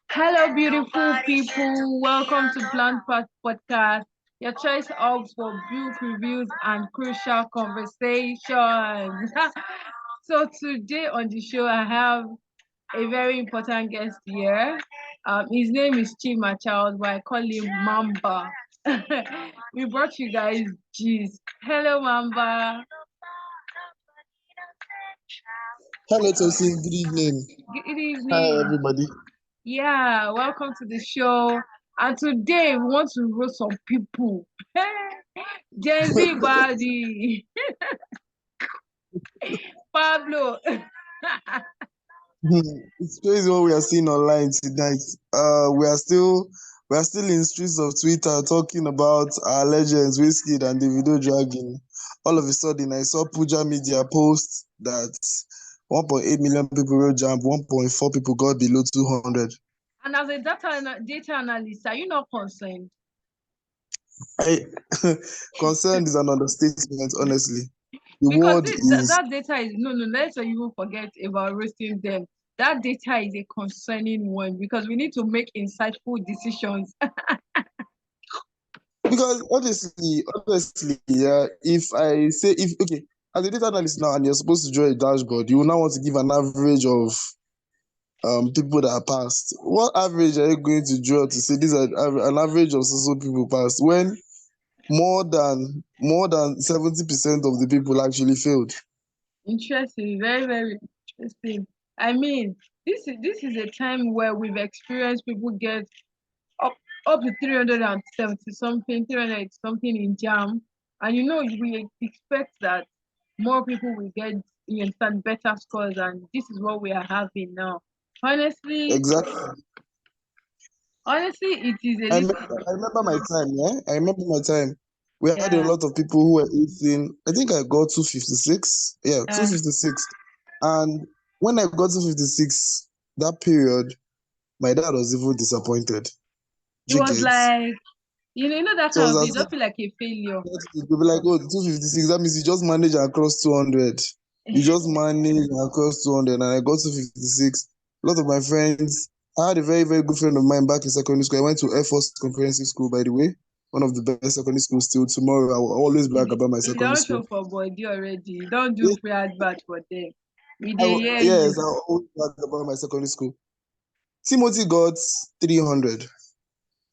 Hello, beautiful people. Welcome to PlannedPath podcast, your choice of for book reviews and crucial conversations. So today on the show, I have a very important guest here. His name is Chima Charles, but I call him Mamba. We brought you guys G's. Hello, Mamba. Hello, Tosin. Good evening. Good Hi, evening. everybody. Yeah, welcome to the show. And today we want to roast some people. Gen Z body. Pablo. It's crazy what we are seeing online tonight. We are still in streets of Twitter talking about our legends, Whiskey and Davido dragging. All of a sudden, I saw Puja Media post that 1.8 million people wrote JAMB, 1.4 people got below 200. And as a data analyst, are you not concerned? Concerned is an understatement, honestly. The Because word is that data is no, let's not even forget about roasting them. That data is a concerning one because we need to make insightful decisions. because honestly, yeah, if as a data analyst now and you're supposed to draw a dashboard, you will now want to give an average of people that are passed. What average are you going to draw to say these are an average of so people passed when more than 70% of the people actually failed? Interesting, very, very interesting. I mean, this is a time where we've experienced people get up up to 370 something, 300 something in JAM. And we expect that more people will get better scores, and this is what we are having now. Honestly, Exactly. it is a I little remember, I remember my time, yeah. I remember my time. We had a yeah. lot of people who were 18. I think I got 256. Yeah, Uh, 256. And when I got 256, that period, my dad was even disappointed. it Do you was get? like that So it kind was of, as you if just feel like a failure. they'll be like, oh, 256, that means you just manage across 200. You just manage across 200. And I got 256. A lot of my friends, I had a very, very good friend of mine back in secondary school. I went to Air Force Comprehensive School, by the way. One of the best secondary schools still. Tomorrow, I will always brag about my You secondary don't show school. for body already. You don't do Yes, free advert for them. We dey hear yes, you. I will always brag about my secondary school. Timothy got 300.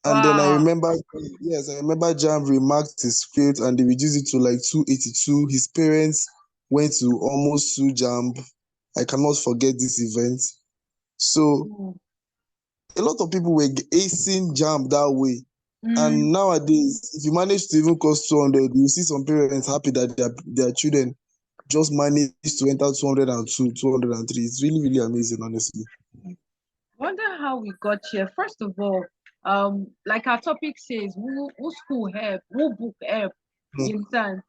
And then Wow. I remember Jam remarked his grade and they reduced it to like 282. His parents went to almost sue Jam. I cannot forget this event. So Mm. a lot of people were acing Jam that way. Mm. And nowadays, if you manage to even cost 200, you see some parents happy that their children just managed to enter 202, 203. It's really, really amazing, honestly. Wonder how we got here. First of all, like our topic says, who school help, who book help. Hmm. You understand?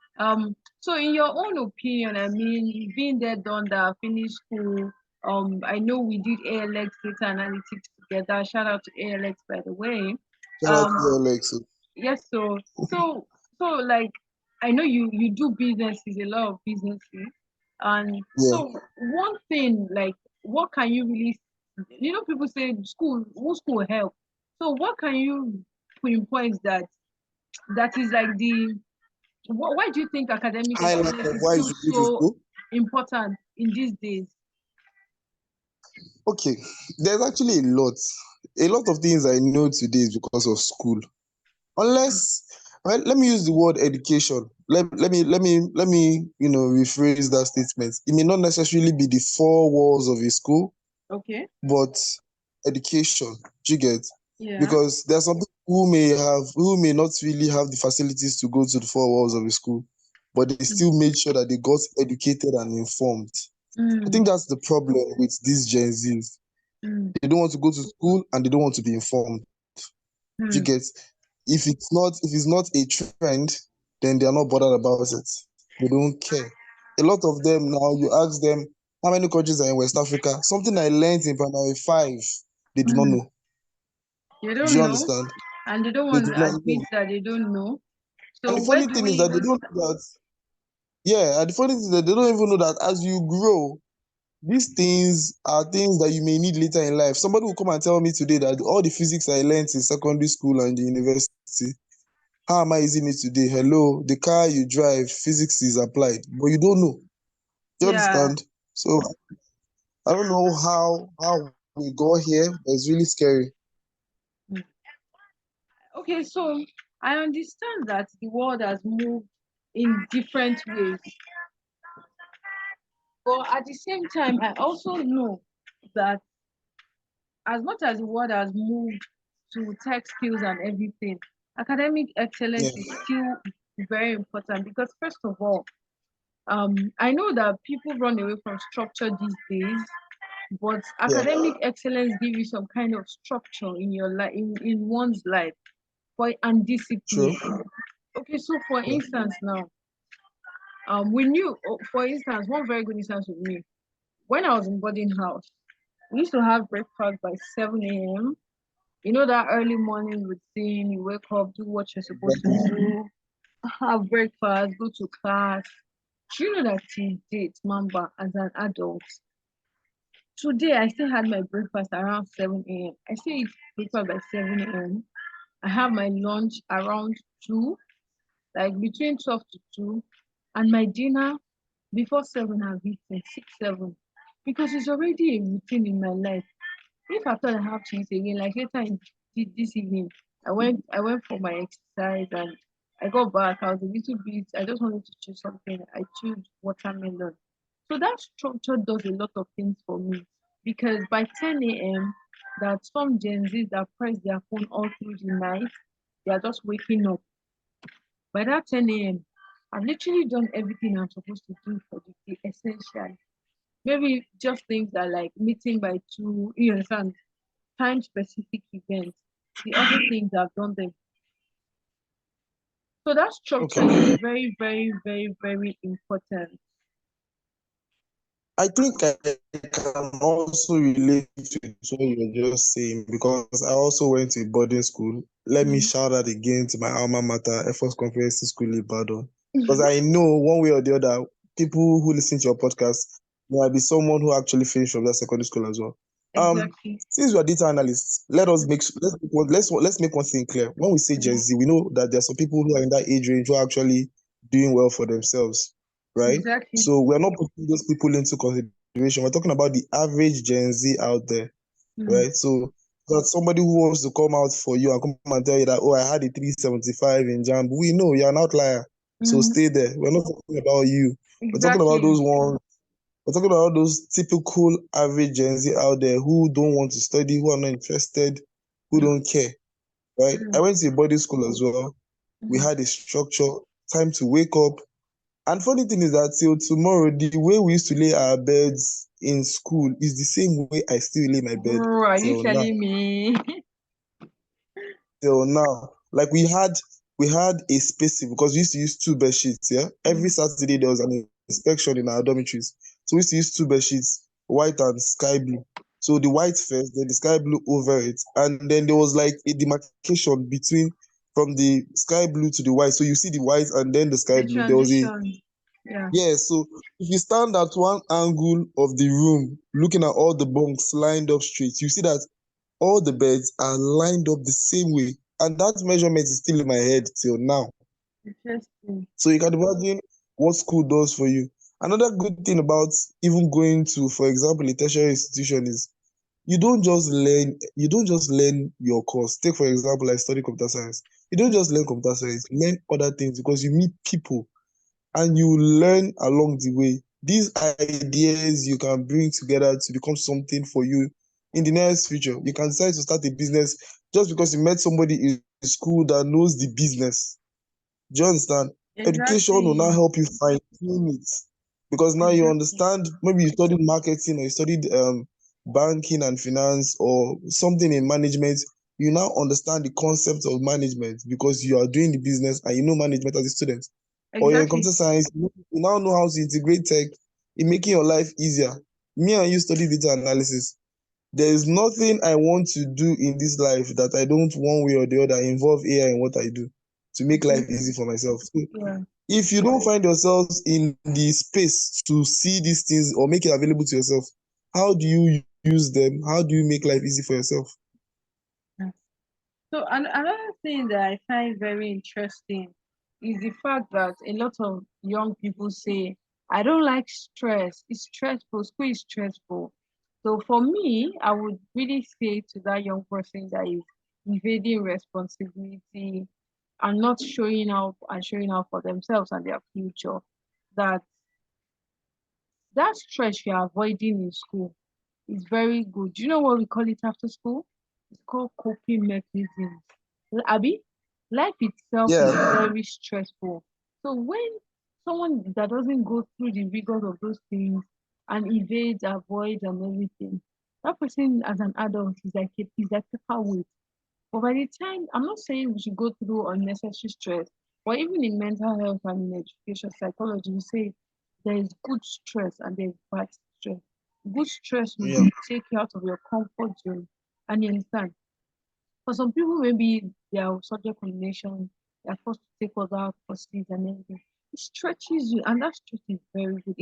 So in your own opinion, I mean, you've been there, done that, finished school. I know we did ALX data analytics together. Shout out to ALX, by the way. Shout out to Um, you, Alex. yes, so like I know you do businesses, a lot of businesses, and Yeah. so one thing, like, what can you really, people say school help, so what can you pinpoint that is like why do you think academic Highlight excellence of is why you still should go to so school. important in these days? Okay, there's actually a lot. A lot of things I know today is because of school. Unless, well, let me use the word education. Let me rephrase that statement. It may not necessarily be the four walls of a school, Okay. but education. Do you get? Yeah. Because there are some people who may not really have the facilities to go to the four walls of a school, but they still made sure that they got educated and informed. I think Mm, that's the problem with these Gen Zs. mm, They don't want to go to school and they don't want to be informed. Do you mm. get? If it's not a trend, then they are not bothered about it. They don't care. A lot of them now, you ask them how many countries are in West Africa. Something I learned in primary 5, they do not Mm. know. You Do don't you know, understand? and they don't They want do to not admit know. that they don't know. And So the where funny do thing we is that they even don't know that, yeah, and the funny thing is that they don't even know that as you grow, these things are things that you may need later in life. Somebody will come and tell me today that all the physics I learned in secondary school and the university, how am I using it today? Hello, the car you drive, physics is applied, but you don't know. Do you Yeah. understand? So I don't know how we got here, but it's really scary. Okay, so I understand that the world has moved in different ways, but at the same time, I also know that as much as the world has moved to tech skills and everything, academic excellence Yeah, is still very important because, first of all, I know that people run away from structure these days, but yeah, academic excellence gives you some kind of structure in your life, in one's life, and true. discipline. Okay, so for Yeah, instance, now, we knew, for instance, one very good instance with me, when I was in boarding house, we used to have breakfast by 7 a.m. You know that early morning routine, you wake up, do what you're supposed to exactly. do, have breakfast, go to class. Do you know that till date, Mamba, as an adult, today I still had my breakfast around 7 a.m. I still eat breakfast by 7 a.m. I have my lunch around 2, like between 12 to 2, and my dinner before 7 I've eaten, 6, 7, because it's already a routine in my life. If I thought I have to eat again, like later in this evening, I went for my exercise and I got back. I was a little bit. I just wanted to choose something. I chose watermelon. So that structure does a lot of things for me because by 10 a.m., there are some Gen Zs that press their phone all through the night. They are just waking up. By that 10 a.m., I've literally done everything I'm supposed to do for the day, essentially. Maybe just things that like meeting by 2, you understand, time specific events. The other things I've done them. So that structure is Okay. very, very, very, very important. I think I can also relate to what you're just saying because I also went to a boarding school. Let me Mhm. shout out again to my alma mater, Air Force Conference School in Ibadan. Because I know one way or the other, people who listen to your podcast might be someone who actually finished from that secondary school as well. Um, Exactly. since we are data analysts, let's make one thing clear. When we say Gen Mhm. Z, we know that there are some people who are in that age range who are actually doing well for themselves, right? Exactly. So we're not putting those people into consideration. We're talking about the average Gen Z out there, Mhm. right? So that somebody who wants to come out for you and come and tell you that, oh, I had a 375 in JAMB, we know you're an outlier. So Mhm. stay there. We're not talking about you. We're talking about Exactly. those ones. We're talking about those typical average Gen Z out there who don't want to study, who are not interested, who don't care, right? I Mhm. went to a boarding school as well. We Mhm. had a structure, time to wake up, and funny thing is that till tomorrow, the way we used to lay our beds in school is the same way I still lay my bed Bro, are you till now. telling me? Till now, like we had a spacing because we used to use two bed sheets. Yeah, every Mhm. Saturday there was an inspection in our dormitories, so we used to use two bed sheets, white and sky blue. So the white first, then the sky blue over it, and then there was like a demarcation between from the sky blue to the white. So you see the white and then the sky The blue. There was a transition. Yeah. Yeah, so if you stand at one angle of the room, looking at all the bunks lined up straight, you see that all the beds are lined up the same way. And that measurement is still in my head till now. Interesting. So you can imagine what school does for you. Another good thing about even going to, for example, a tertiary institution is you don't just learn your course. Take for example, I study computer science. You don't just learn computer science, you learn other things because you meet people and you learn along the way. These ideas you can bring together to become something for you in the nearest future. You can decide to start a business just because you met somebody in school that knows the business. Do you understand? Education will now Exactly. help you fine tune it because now you Exactly. understand. Maybe you studied marketing or you studied banking and finance or something in management. You now understand the concept of management because you are doing the business and you know management as a student. Or you're in Exactly. computer science, you now know how to integrate tech in making your life easier. Me and you study data analysis. There is nothing I want to do in this life that I don't one way or the other involve AI in what I do to make life easy Exactly. for myself. So Yeah. if you don't find yourselves in the space to see these things or make it available to yourself, how do you use them? How do you make life easy for yourself? So another thing that I find very interesting is the fact that a lot of young people say, I don't like stress. It's stressful. School is stressful. So for me, I would really say to that young person that is evading responsibility and not showing up for themselves and their future, that that stress you're avoiding in school is very good. Do you know what we call it after school? It's called coping mechanisms. Abby, life itself is Yeah, very stressful. So when someone that doesn't go through the rigors of those things and evades, avoids, and everything, that person as an adult is like a paperweight. But by the time, I'm not saying we should go through unnecessary stress, but even in mental health and in education psychology, we say there is good stress and there is bad stress. Good stress will yeah, take you out of your comfort zone. And you understand? For some people, maybe they are subject combination, they are forced to take other courses and everything. It stretches you, and that stretch is very good.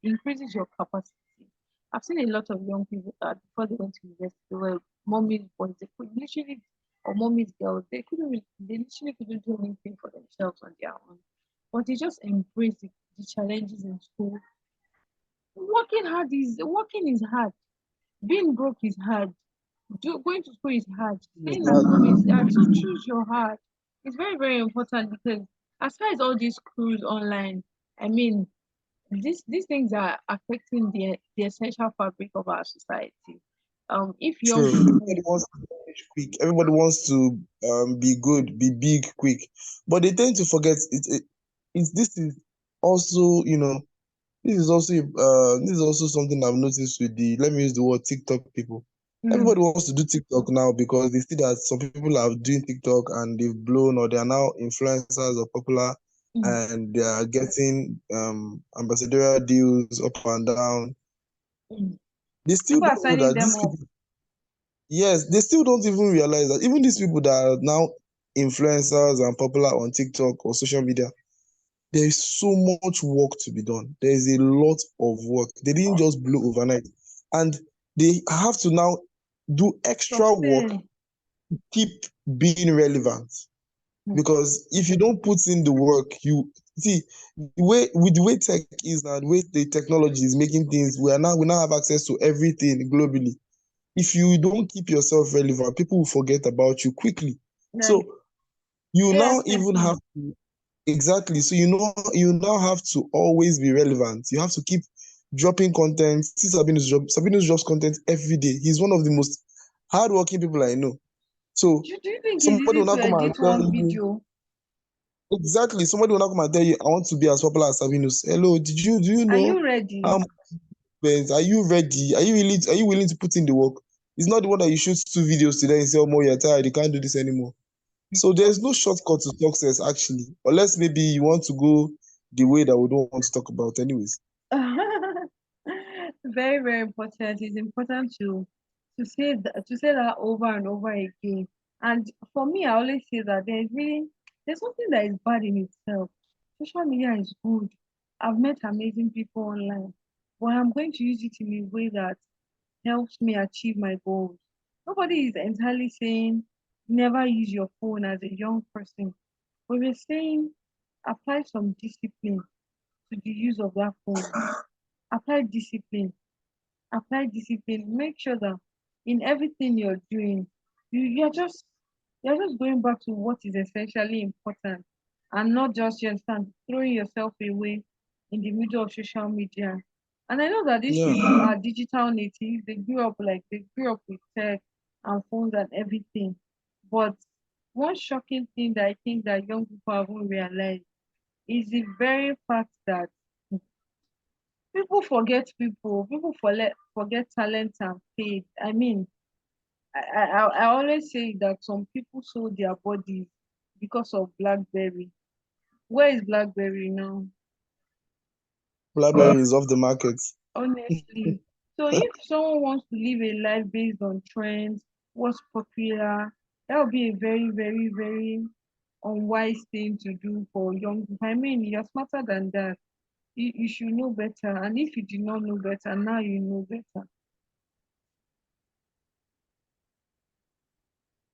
Increases your capacity. I've seen a lot of young people that before they went to university, they were mommy's boys. They could literally, or mommy's girls, they literally couldn't do anything for themselves on their own. But they just embrace the challenges in school. Working is hard. Being broke is hard. Going to school is hard. it's Staying at hard. home is hard. So choose your heart. It's very, very important because as far as all these crews online, I mean, these things are affecting the essential fabric of our society. If young True. people, Everybody wants to be rich quick. Everybody wants to be good, be big quick, but they tend to forget it. This is also, this is also something I've noticed with the, let me use the word, TikTok people. mm, Everybody wants to do TikTok now because they see that some people are doing TikTok and they've blown, or they are now influencers or popular, mm, and they are getting ambassadorial deals up and down. mm, They still people are don't know signing that them these up. people, yes, they still don't even realize that even these people that are now influencers and popular on TikTok or social media, there is so much work to be done. There is a lot of work. They didn't just blow overnight. And they have to now do extra work, Sustain. keep being relevant. Mm, Because if you don't put in the work, you see the way tech is now, the way the technology is making things, we now have access to everything globally. If you don't keep yourself relevant, people will forget about you quickly. like So you now even ASAP. have to, exactly. So you now have to always be relevant. You have to keep dropping content. See Sabinus drops content every day. He's one of the most hardworking people I know. So Do you think it's somebody easy will to not come and edit tell one you, video? exactly. Somebody will not come and tell you, I want to be as popular as Sabinus. Hello, do you Are know you ready? how much spends? Are you ready? Are you willing to put in the work? It's not the one that you shoot 2 videos today and say, oh, more, you're tired, you can't do this anymore. So there's no shortcut to success actually, unless maybe you want to go the way that we don't want to talk about, anyways. Very, very important. It's important to say that over and over again. And for me, I always say that there's something that is bad in itself. Social media is good. I've met amazing people online, but I'm going to use it in a way that helps me achieve my goals. Nobody is entirely saying never use your phone as a young person, but we're saying apply some discipline to the use of that phone. Apply discipline. Apply discipline. Make sure that in everything you're doing, you're just going back to what is essentially important and not just throwing yourself away in the middle of social media. And I know that these Yeah. people are digital natives. They grew up with tech and phones and everything. But one shocking thing that I think that young people haven't realized is the very fact that people forget people. People forget talent and faith. I mean, I always say that some people sold their bodies because of BlackBerry. Where is BlackBerry now? BlackBerry is off the market. Honestly. So if someone wants to live a life based on trends, what's popular, that would be a very, very, very unwise thing to do for young people. I mean, you're smarter than that. You should know better. And if you did not know better, now you know better.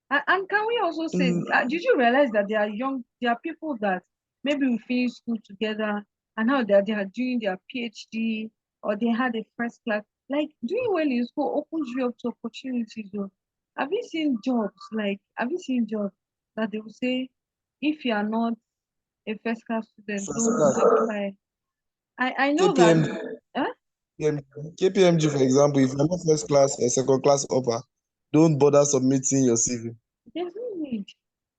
And can we also say, Mm, did you realize that there are people that maybe we finished school together and now they are doing their PhD or they had a first class. Like doing well in school opens you up to opportunities. Though. Have you seen jobs? Have you seen jobs that they will say, if you are not a first class student, first don't class. apply. I know that. KPMG, Huh? KPMG, for example, if you're not first class or second class upper, don't bother submitting your CV. There's no need.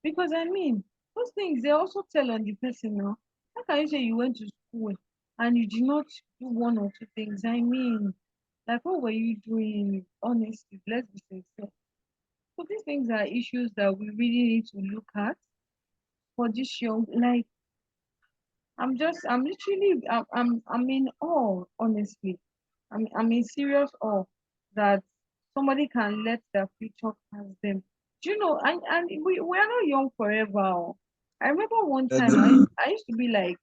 Because I mean, those things they also tell on the person now. How can you say you went to school and you did not do one or two things? I mean, like what were you doing? Honestly, let's be sincere. So these things are issues that we really need to look at for this young. Like I'm literally, I'm in awe. Honestly, I'm in serious awe that somebody can let their future pass them. Do you know? And we are not young forever. Oh. I remember one time Exactly. I used to be like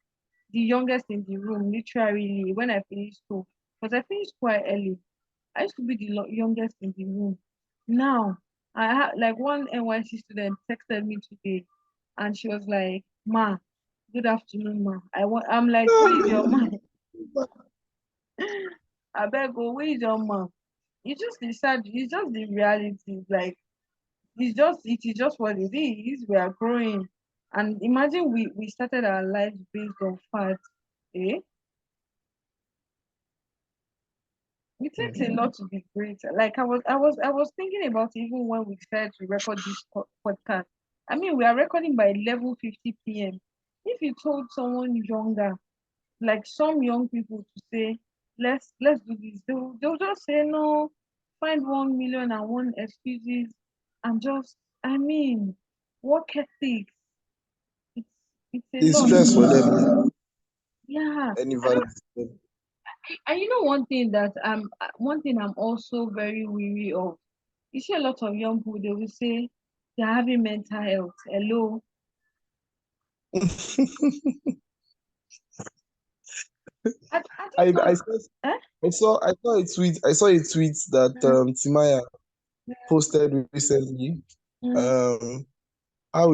the youngest in the room, literally when I finished school, because I finished quite early. I used to be the youngest in the room. Now, I had like one NYC student texted me today, and she was like, "Ma, good afternoon, ma. I'm like, where is your ma? I beg, go, where is your ma? It's just the sad. It's just the reality. Like, it is just what it is. We are growing, and imagine we started our lives based on facts. Eh? It takes a lot to be great. Like I was thinking about even when we decided to record this podcast. I mean, we are recording by 11:50 p.m. If you told someone younger, like some young people, to say, let's do this, they'll just say no, find 1,000,001 excuses, and just, I mean, work ethics. It's it's a It's lot. stress for them. Yeah, Any I value don't. to them. And one thing I'm also very weary of. You see a lot of young people, they will say they're having mental health. Hello. At this I point, I saw eh? I saw a tweet that Mhm. Timaya posted recently. Mm, Um, how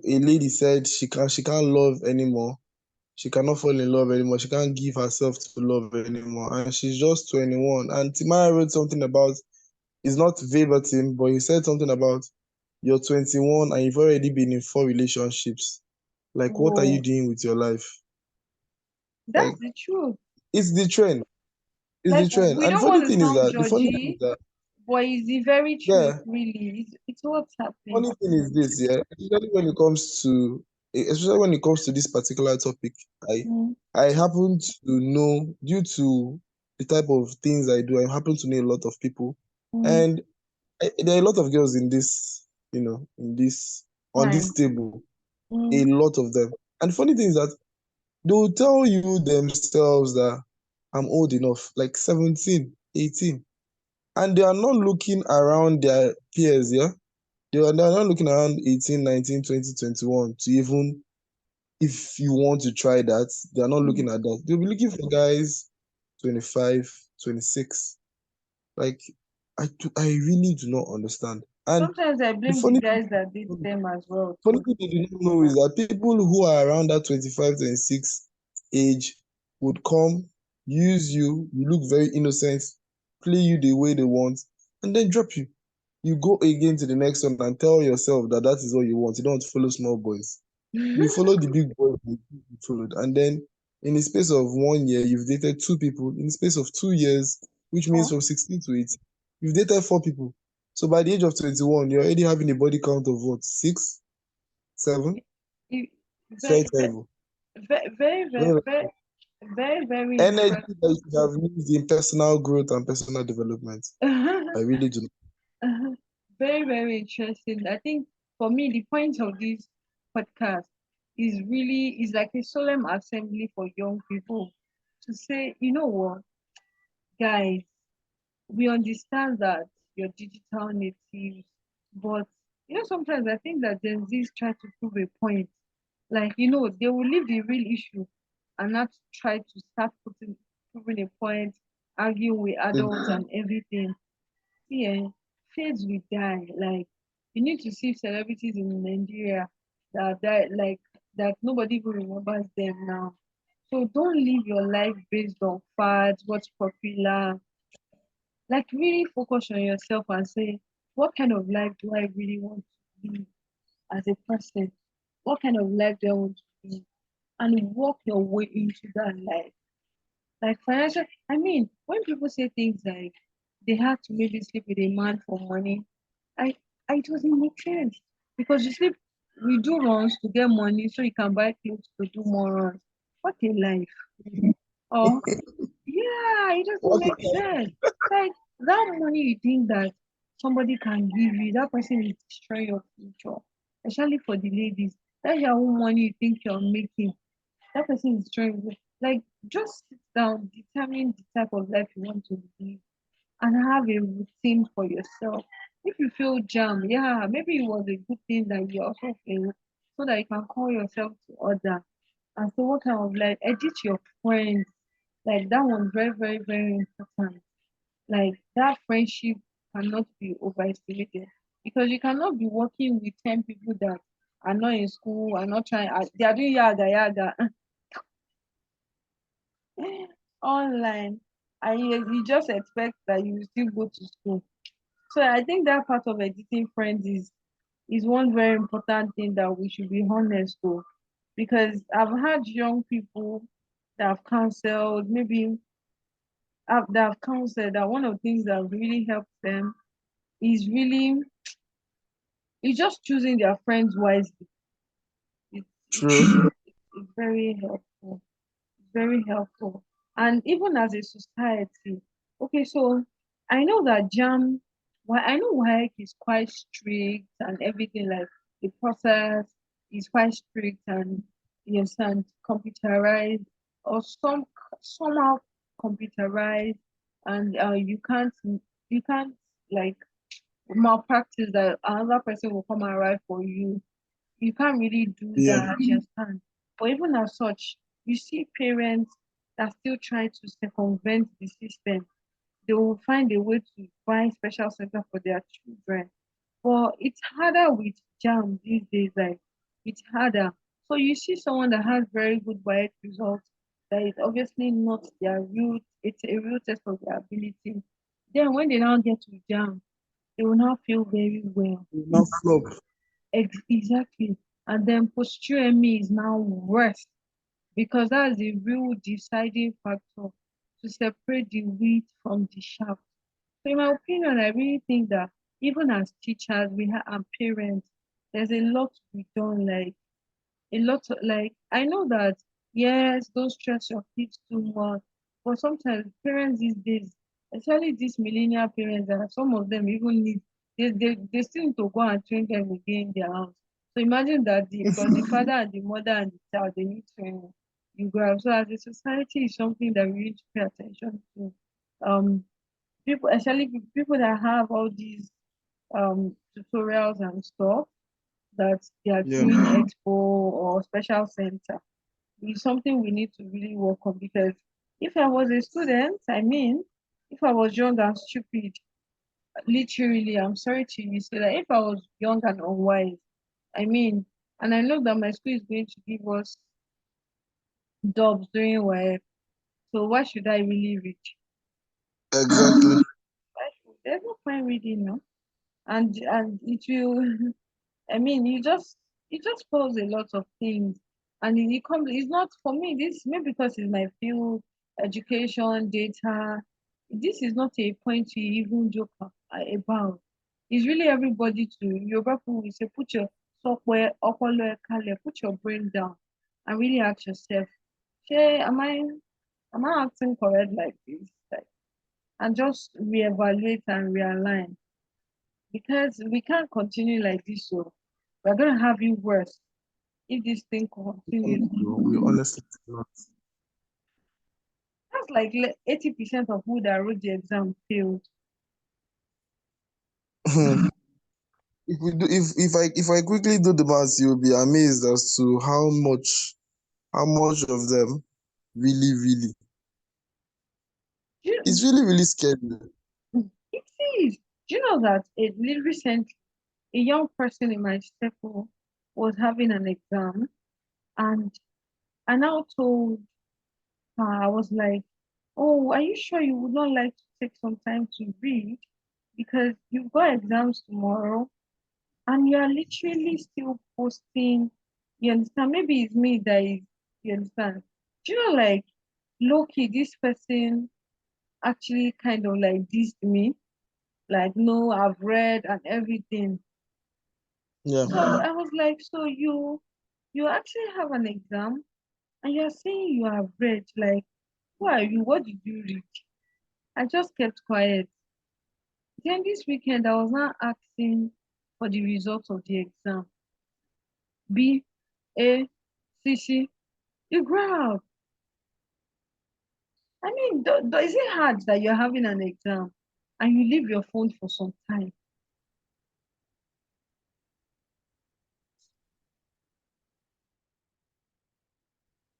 a lady said she can't love anymore. She cannot fall in love anymore. She can't give herself to love anymore, and she's just 21. And Timaya wrote something about, it's not verbatim, but he said something about, you're 21 and you've already been in 4 relationships. Like, what are you whoa, doing with your life? that's Like, the truth. it's the trend. It's Like the trend. we And don't want to sound the funny thing is judgy, that, but it's the very truth, yeah, really. It's what's happening. funny thing is this, yeah, especially when it comes to this particular topic, I Mm, I happen to know, due to the type of things I do, I happen to know a lot of people, mm, and there are a lot of girls in this, on this fine. table, a Mm, lot of them. And the funny thing is that they will tell you themselves that I'm old enough, like 17, 18, and they are not looking around their peers, yeah. They're not looking around 18, 19, 20, 21 to even, if you want to try that, they're not mm. looking at that. They'll be looking for guys 25, 26. Like, I really do not understand. And Sometimes I the blame the funny guys that did them as well funny too. thing they do not know is that people who are around that 25, 26 age would come, use you, you look very innocent, play you the way they want, and then drop you. You go again to the next one and tell yourself that that is all you want. You don't want to follow small boys. You follow the big boys that you followed. And then in the space of 1 year, you've dated two people. In the space of 2 years, which means Oh, from 16 to 18, you've dated four people. So by the age of 21, you're already having a body count of what? Six? Seven? it, It's very very, terrible. very, very, very, Very, very, very, very energy interesting. that you should have used in personal growth and personal development. I really do. Very, very interesting. I think for me, the point of this podcast is like a solemn assembly for young people to say, you know what, guys, we understand that you're digital natives, but Sometimes I think that Gen Zs try to prove a point. Like, they will leave the real issue and not try to start proving a point, arguing with adults and everything. See, faith will die. Like, you need to see celebrities in Nigeria that die, like, that nobody even remembers them now. So don't live your life based on fads, what's popular. Like, really focus on yourself and say, what kind of life do I really want to live as a person? What kind of life do I want to live? And work your way into that life. Like financial, I mean, when people say things like they have to maybe sleep with a man for money, I it doesn't make sense because we do runs to get money so you can buy clothes to do more runs. What a life! Or yeah, it doesn't What make sense. Like that money you think that somebody can give you, that person is destroying your future. Especially for the ladies. That's your own money you think you're making. That person is trying to like just sit down, determine the type of life you want to live and have a routine for yourself. If you feel jam, yeah, maybe it was a good thing that you also feel so that you can call yourself to order. And so what kind of like edit your friends. Like that one very, very, very important. Like that friendship cannot be overestimated because you cannot be working with 10 people that are not in school, are not trying, they are doing yaga yaga online, and you just expect that you will still go to school. So I think that part of editing friends is one very important thing that we should be honest to, because I've had young people that have counseled, maybe that have counseled that one of the things that really helps them is really is just choosing their friends wisely. true? It's very helpful. Very helpful. And even as a society, okay, so I know that JAM, why I know WAEC is quite strict and everything, like the process is quite strict and yes, and computerized or somehow computerized, and you can't like malpractice that another person will come and write for you. You can't really do Yeah. that, you understand? But even as such, you see parents that still try to circumvent the system. They will find a way to buy special center for their children. But it's harder with JAM these days, like it's harder. So you see someone that has very good biology results, that is obviously not their real, it's a real test of their ability. Then when they now get to JAM, they will now feel very well. Now flop. Exactly. And then post UTME is now worse because that's the real deciding factor to separate the wheat from the chaff. So, in my opinion, I really think that even as teachers, we have and parents, there's a lot to be done. Like a lot of, like I know that yes, don't stress your kids too much, but sometimes parents these days, especially these millennial parents, that some of them even need they still need to go and train them again in their house. So imagine that because the father and the mother and the child they need training, you grab. So as a society is something that we need to pay attention to. Um, people, especially people that have all these tutorials and stuff that they are Yeah. doing expo or special center is something we need to really work on because if I was a student, I mean, if I was young and stupid, literally, I'm sorry to you, say that if I was young and unwise, I mean, and I know that my school is going to give us dubs during work, so why should I really read? Exactly. There's no point reading, no? And it will I mean, you just pose a lot of things, and it comes. It's not for me. This maybe because it's my field, education, data. This is not a point to even joke about. It's really everybody to Yoruba people will say, put your software, put your brain down, and really ask yourself, hey, am I acting correct like this? Like, and just reevaluate and realign because we can't continue like this. So we're gonna have it worse if this thing continues. We honestly cannot. That's like 80% of who that wrote the exam failed. if I quickly do the math, you'll be amazed as to how much of them really, really. It's really, really scary. It is. Do you know that recently a young person in my circle was having an exam, and I now told her, I was like, "Oh, are you sure you would not like to take some time to read? Because you've got exams tomorrow, and you are literally still posting." You understand? Maybe it's me that is, you understand? Do you know, like, low key, this person actually kind of like dissed me. Like, no, I've read and everything. Yeah. So I was like, so you actually have an exam and you're saying you have read. Like, who are you? What did you read? I just kept quiet. Then this weekend I was not asking for the results of the exam. B, A, C, C. You grab. I mean, is it hard that you're having an exam and you leave your phone for some time?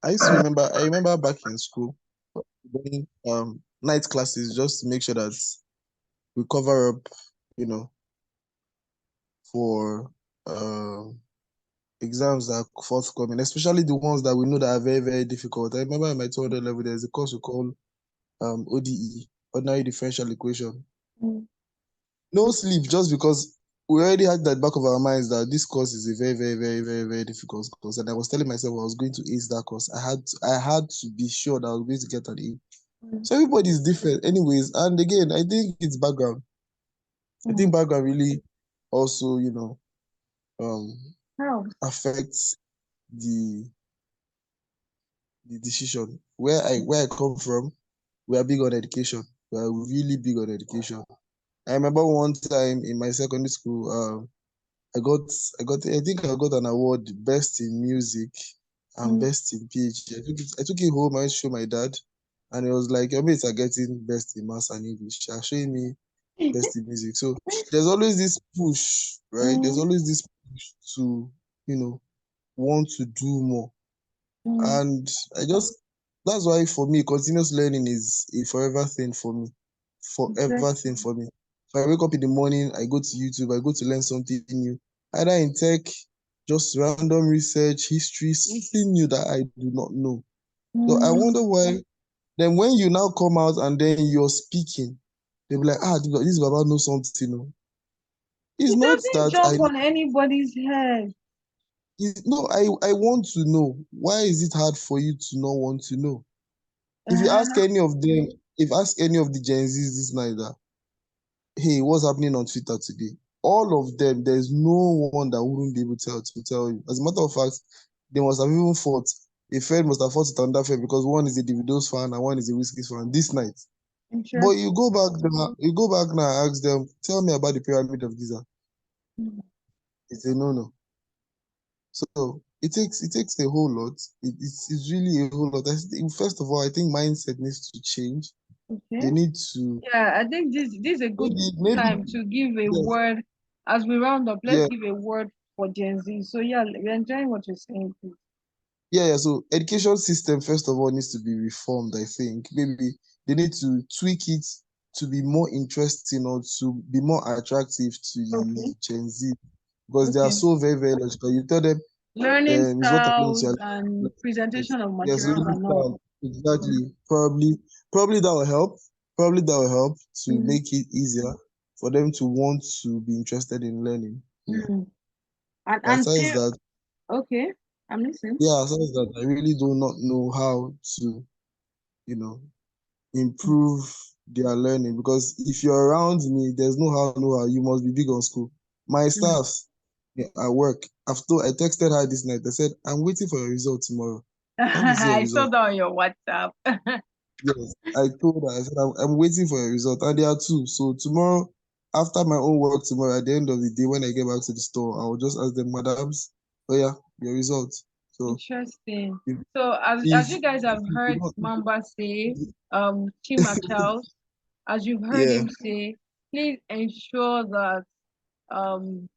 I remember back in school doing night classes just to make sure that we cover up, you know, for exams that are forthcoming, especially the ones that we know that are very, very difficult. I remember in my 200 level, there's a course we call ODE, Ordinary Differential Equation. Mm, No sleep, just because we already had that back of our minds that this course is a very, very, very, very, very difficult course. And I was telling myself I was going to ace that course. I had to be sure that I was going to get an A. mm, So everybody is different, anyways. And again, I think it's background. I think mm. background really also, um, How? affects the the decision. Where I come from, we are big on education. We are really big on education. I remember one time in my secondary school, I got I think I got an award best in music and Mm. best in PhD. I took it home. I went to show my dad, and it was like your mates are getting best in maths and English. They are showing me best in music. So there's always this push, right? There's Mm, always this push to want to do more. mm. And I just that's why for me, continuous learning is a forever thing for me. Forever thing Interesting. for me. So I wake up in the morning, I go to YouTube, I go to learn something new, either in tech, just random research, history, something new that I do not know. So I Mm. wonder why. Then when you now come out and then you're speaking, they'll be like, this Baba knows something. No, it's It not doesn't that I jump on anybody's head. no, I want to know. Why is it hard for you to not want to know? If you ask Uh-huh. any of them, if you ask any of the Gen Zs this night that, hey, what's happening on Twitter today? All of them, there's no one that wouldn't be able to tell you. As a matter of fact, they must have even fought. A friend must have fought it on that friend because one is a Davido's fan and one is a Whiskey's fan this night. But Interesting. you go back now and ask them, tell me about the pyramid of Giza. Mm. It's a no-no. So it takes a whole lot. It's really a whole lot. First of all, I think mindset needs to change. Okay. They need to Yeah, I think this is a good maybe time to give a yes, word as we round up. Let's yeah, give a word for Gen Z. So yeah, we're enjoying what you're saying, please. yeah. So education system first of all needs to be reformed. I think maybe they need to tweak it to be more interesting or to be more attractive to Okay. the Gen Z because they are Okay. so very very logical. You tell them Learning is what I'm going to styles challenge. and presentation of Yes, materials really and all. stand. Exactly. Probably that will help. Probably that will help to Mm. make it easier for them to want to be interested in learning. Yeah. Mm. And Besides that, okay, I'm listening. besides that, I really do not know how to, you know, Mm. improve their learning because if you're around me, there's no how. You must be big on school. My Mm. staff at work, I texted her this night. I said, I'm waiting for your result tomorrow. When is your I saw result? that on your WhatsApp. Yes, I told her, I said, I'm waiting for a result. And there are two. So tomorrow, after my own work tomorrow, at the end of the day, when I get back to the store, I will just ask them, madams, oh yeah, your result. So Interesting. if, So as if, you guys have if you heard don't, Mamba say, Chima Charles, as you've heard yeah, him say, please ensure that um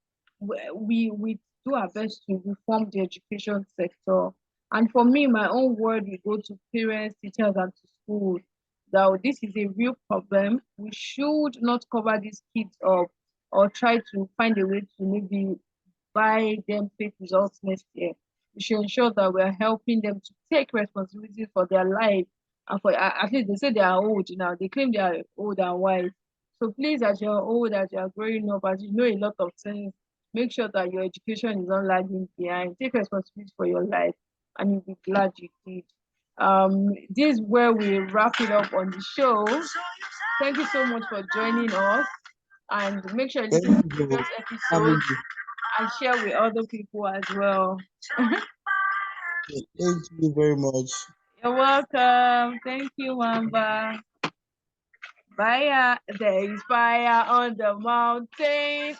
we do our best to reform the education sector. And for me, my own word will go to parents, teachers, and to school that this is a real problem. We should not cover these kids up or try to find a way to maybe buy them fake results next year. We should ensure that we're helping them to take responsibility for their life and for at least they say they are old now. They claim they are old and wise. So please, as you're old, as you're growing up, as you know a lot of things, make sure that your education is not lagging behind. Take responsibility for your life, and you'll be glad you did. This is where we wrap it up on the show. Thank you so much for joining us, and make sure you Thank listen to you the for previous having episodes me. and share with other people as well. Thank you very much. You're welcome. Thank you, Mamba. Fire, there is fire on the mountain.